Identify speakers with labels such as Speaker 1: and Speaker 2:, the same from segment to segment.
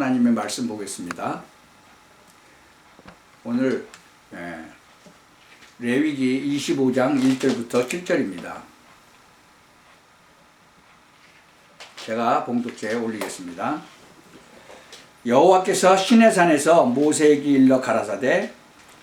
Speaker 1: 하나님의 말씀 보겠습니다. 오늘 레위기 25장 1절부터 7절입니다. 제가 봉독체에 올리겠습니다. 여호와께서 시내산에서 모세에게 일러 가라사대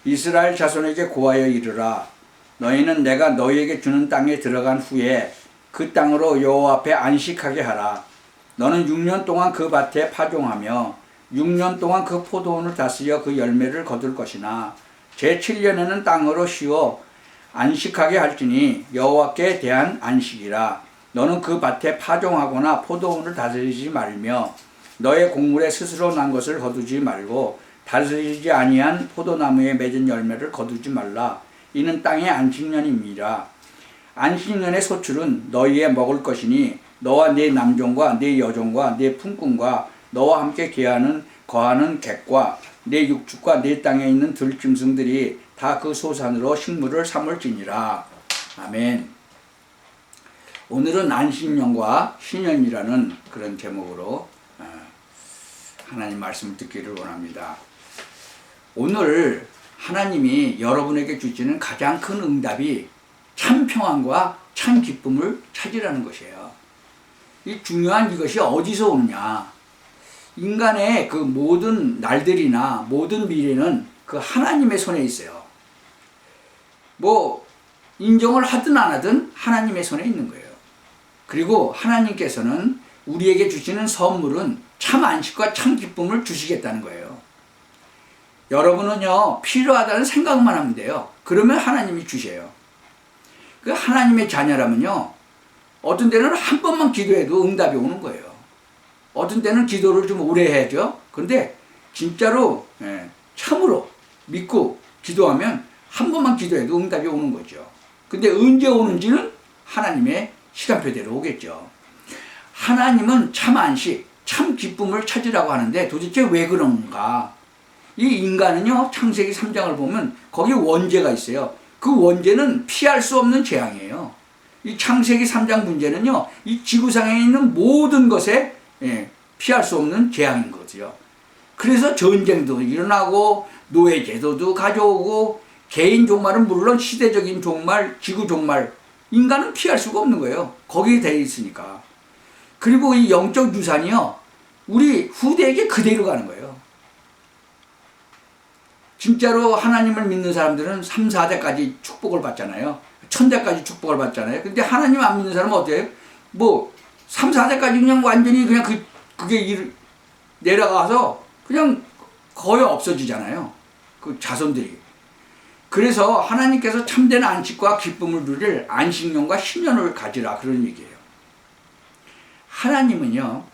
Speaker 1: 이스라엘 자손에게 고하여 이르라. 너희는 내가 너희에게 주는 땅에 들어간 후에 그 땅으로 여호와 앞에 안식하게 하라. 너는 6년 동안 그 밭에 파종하며 6년 동안 그 포도원을 다스려 그 열매를 거둘 것이나 제7년에는 땅으로 쉬어 안식하게 할지니 여호와께 대한 안식이라. 너는 그 밭에 파종하거나 포도원을 다스리지 말며 너의 곡물에 스스로 난 것을 거두지 말고 다스리지 아니한 포도나무에 맺은 열매를 거두지 말라. 이는 땅의 안식년입니다. 안식년의 소출은 너희의 먹을 것이니 너와 네 남종과 네 여종과 네 품꾼과 너와 함께 거하는 객과 네 육축과 네 땅에 있는 들짐승들이 다 그 소산으로 식물을 삼을지니라. 아멘. 오늘은 안식년과 신년이라는 그런 제목으로 하나님 말씀을 듣기를 원합니다. 오늘 하나님이 여러분에게 주시는 가장 큰 응답이 참 평안과 참 기쁨을 찾으라는 것이에요. 이 중요한 이것이 어디서 오느냐? 인간의 그 모든 날들이나 모든 미래는 그 하나님의 손에 있어요. 뭐 인정을 하든 안 하든 하나님의 손에 있는 거예요. 그리고 하나님께서는 우리에게 주시는 선물은 참 안식과 참 기쁨을 주시겠다는 거예요. 여러분은요, 필요하다는 생각만 하면 돼요. 그러면 하나님이 주셔요. 그 하나님의 자녀라면요, 어떤 때는 한 번만 기도해도 응답이 오는 거예요. 어떤 때는 기도를 좀 오래 해야죠. 그런데 진짜로 참으로 믿고 기도하면 한 번만 기도해도 응답이 오는 거죠. 근데 언제 오는지는 하나님의 시간표대로 오겠죠. 하나님은 참 안식, 참 기쁨을 찾으라고 하는데 도대체 왜 그런가? 이 인간은요, 창세기 3장을 보면 거기 원죄가 있어요. 그 원죄는 피할 수 없는 재앙이에요. 이 창세기 3장 문제는요, 이 지구상에 있는 모든 것에 피할 수 없는 재앙인 거죠. 그래서 전쟁도 일어나고 노예제도도 가져오고 개인 종말은 물론 시대적인 종말, 지구 종말, 인간은 피할 수가 없는 거예요. 거기에 돼 있으니까. 그리고 이 영적 유산이요, 우리 후대에게 그대로 가는 거예요. 진짜로 하나님을 믿는 사람들은 3, 4대까지 축복을 받잖아요. 1000대까지 축복을 받잖아요. 근데 하나님 안 믿는 사람은 어때요? 뭐 3, 4대까지 그냥 완전히 그냥 그게 내려가서 그냥 거의 없어지잖아요. 그 자손들이. 그래서 하나님께서 참된 안식과 기쁨을 누릴 안식년과 신년을 가지라, 그런 얘기예요. 하나님은요,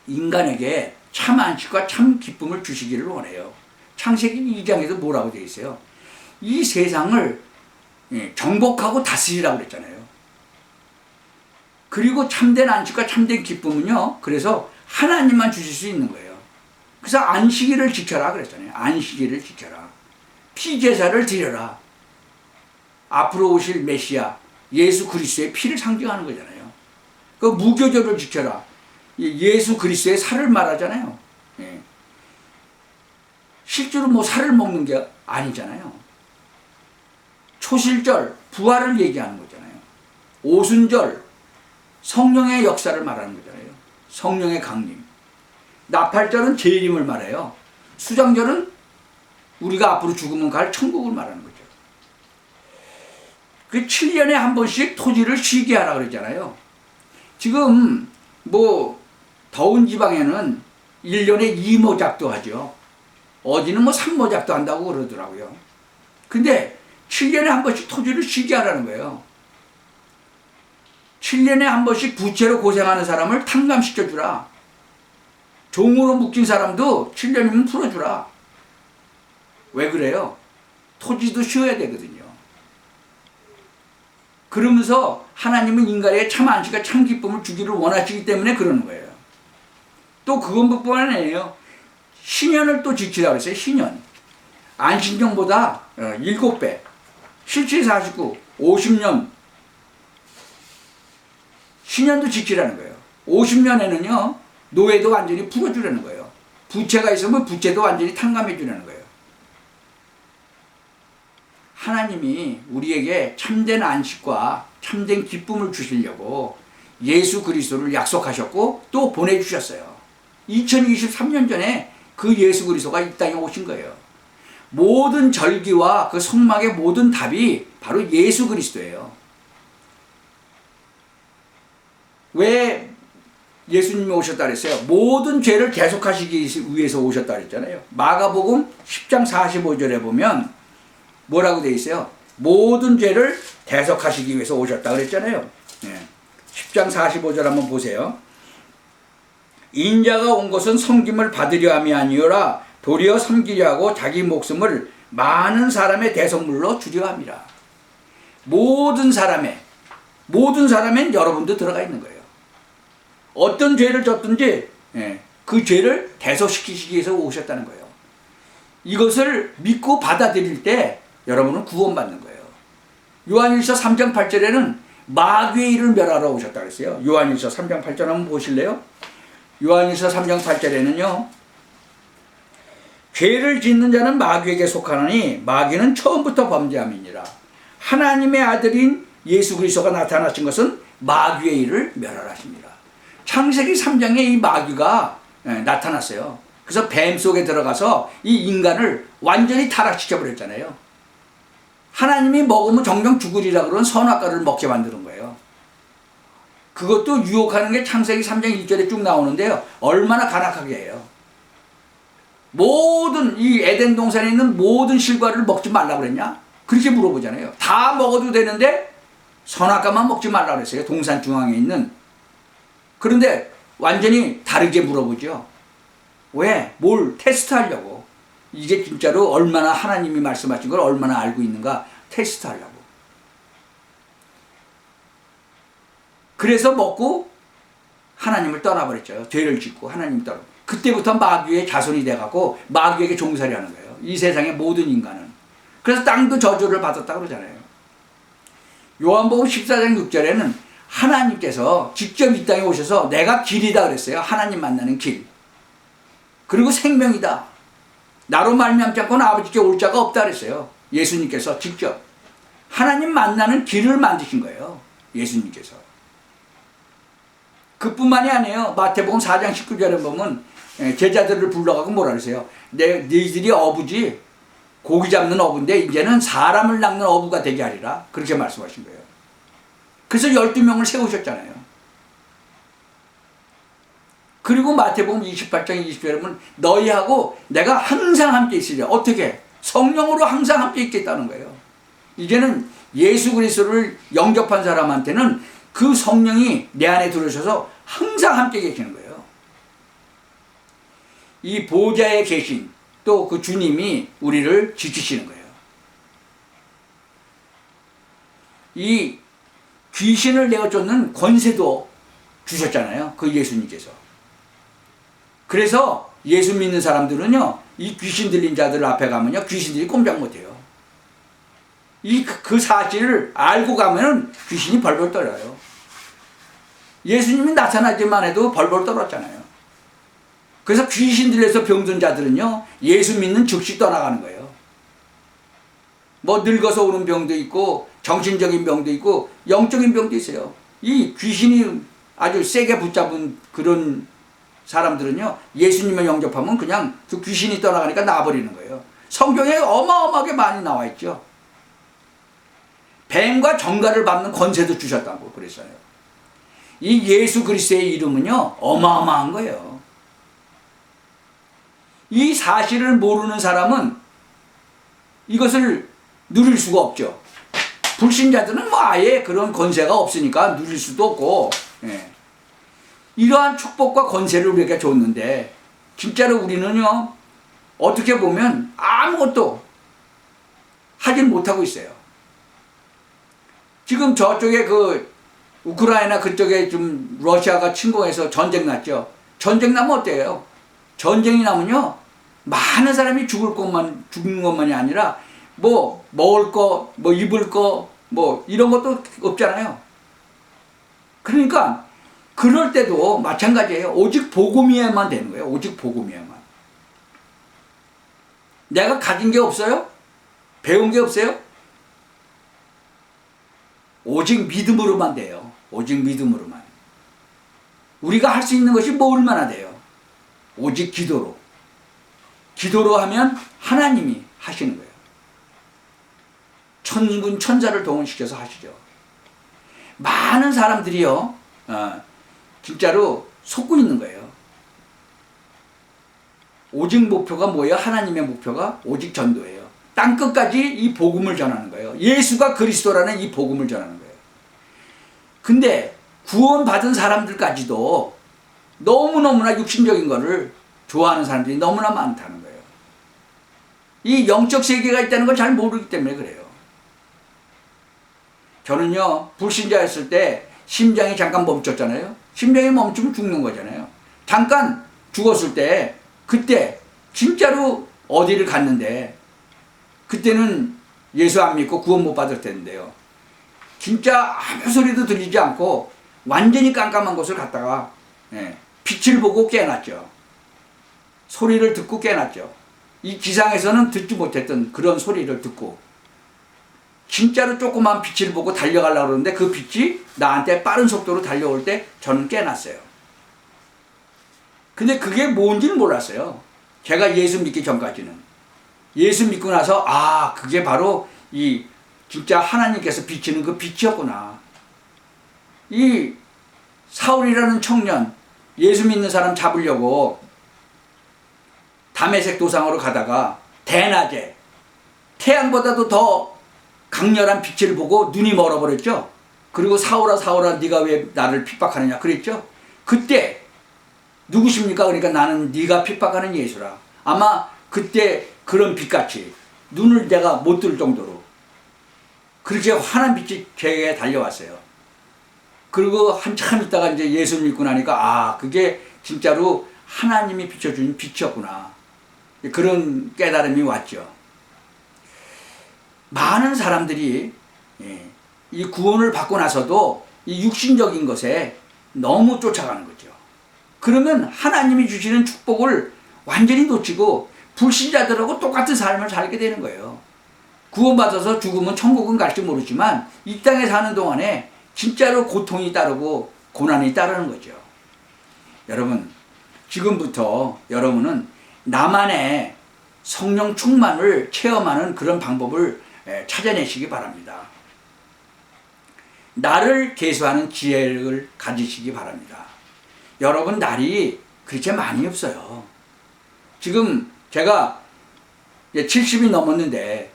Speaker 1: 인간에게 참 안식과 참 기쁨을 주시기를 원해요. 창세기 2장에도 뭐라고 되어 있어요? 이 세상을 정복하고 다스리라고 그랬잖아요. 그리고 참된 안식과 참된 기쁨은요, 그래서 하나님만 주실 수 있는 거예요. 그래서 안식일을 지켜라 그랬잖아요. 안식일을 지켜라. 피제사를 드려라. 앞으로 오실 메시아 예수 그리스도의 피를 상징하는 거잖아요. 그 무교절을 지켜라. 예수 그리스도의 살을 말하잖아요. 실제로 뭐 살을 먹는 게 아니잖아요. 초실절, 부활을 얘기하는 거잖아요. 오순절, 성령의 역사를 말하는 거잖아요. 성령의 강림. 나팔절은 재림을 말해요. 수장절은 우리가 앞으로 죽으면 갈 천국을 말하는 거죠. 그 7년에 한 번씩 토지를 쉬게 하라 그랬잖아요. 지금 뭐 더운 지방에는 1년에 2모작도 하죠. 어디는 뭐 3모작도 한다고 그러더라고요. 근데 7년에 한 번씩 토지를 쉬게 하라는 거예요. 7년에 한 번씩 부채로 고생하는 사람을 탕감시켜주라. 종으로 묶인 사람도 7년이면 풀어주라. 왜 그래요? 토지도 쉬어야 되거든요. 그러면서 하나님은 인간에게 참 안식과 참 기쁨을 주기를 원하시기 때문에 그러는 거예요. 또 그것뿐만 아니에요. 신년을 또 지키라고 했어요. 신년. 안식년보다 7배. 17, 49, 50년. 신년도 지키라는 거예요. 50년에는요, 노예도 완전히 풀어주라는 거예요. 부채가 있으면 부채도 완전히 탕감해 주려는 거예요. 하나님이 우리에게 참된 안식과 참된 기쁨을 주시려고 예수 그리스도를 약속하셨고 또 보내주셨어요. 2023년 전에 그 예수 그리스도가 이 땅에 오신 거예요. 모든 절기와 그 성막의 모든 답이 바로 예수 그리스도예요. 왜 예수님이 오셨다 그랬어요? 모든 죄를 대속하시기 위해서 오셨다 그랬잖아요. 마가복음 10장 45절에 보면 뭐라고 되어 있어요? 모든 죄를 대속하시기 위해서 오셨다 그랬잖아요. 10장 45절 한번 보세요. 인자가 온 것은 섬김을 받으려 함이 아니오라 도리어 섬기려 하고 자기 목숨을 많은 사람의 대속물로 주려 함이라. 모든 사람엔 여러분도 들어가 있는 거예요. 어떤 죄를 졌든지 그 죄를 대속시키시기 위해서 오셨다는 거예요. 이것을 믿고 받아들일 때 여러분은 구원받는 거예요. 요한일서 3장 8절에는 마귀의 일을 멸하러 오셨다고 했어요. 요한일서 3장 8절 한번 보실래요? 요한일서 3장 8절에는요. 죄를 짓는 자는 마귀에게 속하노니 마귀는 처음부터 범죄함이니라. 하나님의 아들인 예수 그리스도가 나타나신 것은 마귀의 일을 멸하라 하십니다. 창세기 3장에 이 마귀가 나타났어요. 그래서 뱀 속에 들어가서 이 인간을 완전히 타락시켜 버렸잖아요. 하나님이 먹으면 정령 죽으리라 그런 선악과를 먹게 만드는 거예요. 그것도 유혹하는 게 창세기 3장 1절에 쭉 나오는데요. 얼마나 간악하게 해요. 모든 이 에덴 동산에 있는 모든 실과를 먹지 말라고 그랬냐? 그렇게 물어보잖아요. 다 먹어도 되는데 선악과만 먹지 말라고 그랬어요. 동산 중앙에 있는. 그런데 완전히 다르게 물어보죠. 왜? 뭘 테스트하려고. 이게 진짜로 얼마나 하나님이 말씀하신 걸 얼마나 알고 있는가 테스트하려고. 그래서 먹고 하나님을 떠나버렸죠. 죄를 짓고 하나님을 떠나. 그때부터 마귀의 자손이 돼갖고 마귀에게 종살이 하는 거예요. 이 세상의 모든 인간은. 그래서 땅도 저주를 받았다고 그러잖아요. 요한복음 14장 6절에는 하나님께서 직접 이 땅에 오셔서 내가 길이다 그랬어요. 하나님 만나는 길. 그리고 생명이다. 나로 말미암지 않고는 아버지께 올 자가 없다 그랬어요. 예수님께서 직접. 하나님 만나는 길을 만드신 거예요. 예수님께서. 그뿐만이 아니에요. 마태복음 4장 19절에 보면 제자들을 불러가고 뭐라 그러세요? 너희들이 어부지 고기 잡는 어부인데 이제는 사람을 낚는 어부가 되게 하리라. 그렇게 말씀하신 거예요. 그래서 12명을 세우셨잖아요. 그리고 마태복음 28장 20절에 보면 너희하고 내가 항상 함께 있으리라. 어떻게? 성령으로 항상 함께 있겠다는 거예요. 이제는 예수 그리스도를 영접한 사람한테는 그 성령이 내 안에 들어오셔서 항상 함께 계시는 거예요. 이 보좌에 계신 또 그 주님이 우리를 지키시는 거예요. 이 귀신을 내어 쫓는 권세도 주셨잖아요. 그 예수님께서. 그래서 예수 믿는 사람들은요, 이 귀신 들린 자들 앞에 가면요, 귀신들이 꼼짝 못해요. 그 사실을 알고 가면은 귀신이 벌벌 떨어요. 예수님이 나타나기만 해도 벌벌 떨었잖아요. 그래서 귀신 들려서 병든 자들은요, 예수 믿는 즉시 떠나가는 거예요. 뭐 늙어서 오는 병도 있고, 정신적인 병도 있고, 영적인 병도 있어요. 이 귀신이 아주 세게 붙잡은 그런 사람들은요, 예수님을 영접하면 그냥 그 귀신이 떠나가니까 나버리는 거예요. 성경에 어마어마하게 많이 나와 있죠. 뱀과 정갈을 받는 권세도 주셨다고 그랬어요. 이 예수 그리스도의 이름은요, 어마어마한 거예요. 이 사실을 모르는 사람은 이것을 누릴 수가 없죠. 불신자들은 뭐 아예 그런 권세가 없으니까 누릴 수도 없고, 이러한 축복과 권세를 우리에게 줬는데 진짜로 우리는요, 어떻게 보면 아무것도 하진 못하고 있어요. 지금 저쪽에 그 우크라이나 그쪽에 좀 러시아가 침공해서 전쟁 났죠. 전쟁 나면 어때요? 전쟁이 나면요, 많은 사람이 죽는 것만이 아니라 뭐 먹을 거, 뭐 입을 거, 뭐 이런 것도 없잖아요. 그러니까 그럴 때도 마찬가지예요. 오직 복음이어야만 되는 거예요. 오직 복음이어야만. 내가 가진 게 없어요? 배운 게 없어요? 오직 믿음으로만 돼요. 오직 믿음으로만. 우리가 할 수 있는 것이 뭐 얼마나 돼요? 오직 기도로. 기도로 하면 하나님이 하시는 거예요. 천군 천사를 동원시켜서 하시죠. 많은 사람들이요, 진짜로 속고 있는 거예요. 오직 목표가 뭐예요? 하나님의 목표가 오직 전도예요. 땅끝까지 이 복음을 전하는 거예요. 예수가 그리스도라는 이 복음을 전하는 거예요. 근데 구원받은 사람들까지도 너무너무나 육신적인 거를 좋아하는 사람들이 너무나 많다는 거예요. 이 영적 세계가 있다는 걸 잘 모르기 때문에 그래요. 저는요, 불신자였을 때 심장이 잠깐 멈췄잖아요. 심장이 멈추면 죽는 거잖아요. 잠깐 죽었을 때 그때 진짜로 어디를 갔는데 그때는 예수 안 믿고 구원 못 받을 때인데요. 진짜 아무 소리도 들리지 않고 완전히 깜깜한 곳을 갔다가 빛을 보고 깨어났죠. 소리를 듣고 깨어났죠. 이 지상에서는 듣지 못했던 그런 소리를 듣고 진짜로 조그만 빛을 보고 달려가려고 그러는데 그 빛이 나한테 빠른 속도로 달려올 때 저는 깨어났어요. 근데 그게 뭔지는 몰랐어요. 제가 예수 믿기 전까지는. 예수 믿고 나서 그게 바로 이 진짜 하나님께서 비치는 그 빛이었구나. 이 사울이라는 청년, 예수 믿는 사람 잡으려고 다메섹 도상으로 가다가 대낮에 태양보다도 더 강렬한 빛을 보고 눈이 멀어버렸죠. 그리고 사울아 사울아 네가 왜 나를 핍박하느냐 그랬죠. 그때 누구십니까? 그러니까 나는 네가 핍박하는 예수라. 아마 그때 그런 빛같이 눈을 내가 못 뜰 정도로 그렇게 환한 빛이 제게 달려왔어요. 그리고 한참 있다가 이제 예수 믿고 나니까 그게 진짜로 하나님이 비춰준 빛이었구나. 그런 깨달음이 왔죠. 많은 사람들이 이 구원을 받고 나서도 이 육신적인 것에 너무 쫓아가는 거죠. 그러면 하나님이 주시는 축복을 완전히 놓치고 불신자들하고 똑같은 삶을 살게 되는 거예요. 구원받아서 죽으면 천국은 갈지 모르지만 이 땅에 사는 동안에 진짜로 고통이 따르고 고난이 따르는 거죠. 여러분, 지금부터 여러분은 나만의 성령 충만을 체험하는 그런 방법을 찾아내시기 바랍니다. 나를 계수하는 지혜를 가지시기 바랍니다. 여러분, 날이 그렇게 많이 없어요. 지금 제가 70이 넘었는데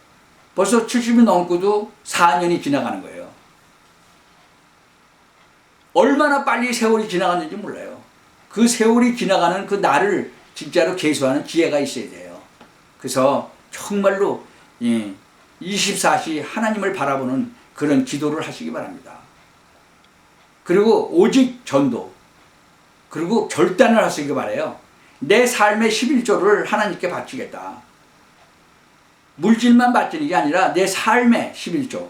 Speaker 1: 벌써 70이 넘고도 4년이 지나가는 거예요. 얼마나 빨리 세월이 지나갔는지 몰라요. 그 세월이 지나가는 그 날을 진짜로 계수하는 지혜가 있어야 돼요. 그래서 정말로 24시 하나님을 바라보는 그런 기도를 하시기 바랍니다. 그리고 오직 전도, 그리고 결단을 하시기 바라요. 내 삶의 11조를 하나님께 바치겠다. 물질만 바치는 게 아니라 내 삶의 11조.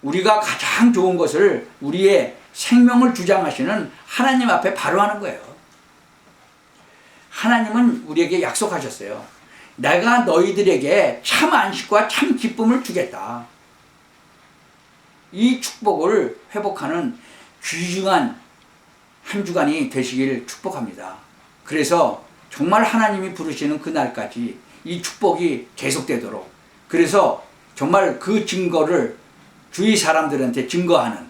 Speaker 1: 우리가 가장 좋은 것을 우리의 생명을 주장하시는 하나님 앞에 바로 하는 거예요. 하나님은 우리에게 약속하셨어요. 내가 너희들에게 참 안식과 참 기쁨을 주겠다. 이 축복을 회복하는 귀중한 한 주간이 되시길 축복합니다. 그래서 정말 하나님이 부르시는 그날까지 이 축복이 계속되도록, 그래서 정말 그 증거를 주위 사람들한테 증거하는,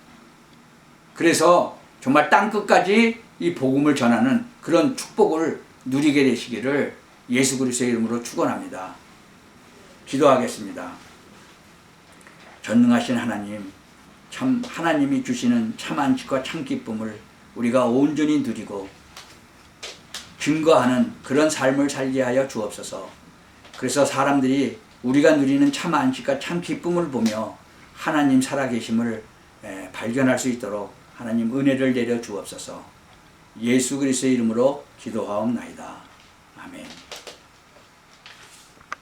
Speaker 1: 그래서 정말 땅끝까지 이 복음을 전하는 그런 축복을 누리게 되시기를 예수 그리스도의 이름으로 축원합니다. 기도하겠습니다. 전능하신 하나님, 참 하나님이 주시는 참 안식과 참 기쁨을 우리가 온전히 누리고 증거하는 그런 삶을 살게 하여 주옵소서. 그래서 사람들이 우리가 누리는 참 안식과 참 기쁨을 보며 하나님 살아계심을 발견할 수 있도록 하나님 은혜를 내려 주옵소서. 예수 그리스도의 이름으로 기도하옵나이다. 아멘.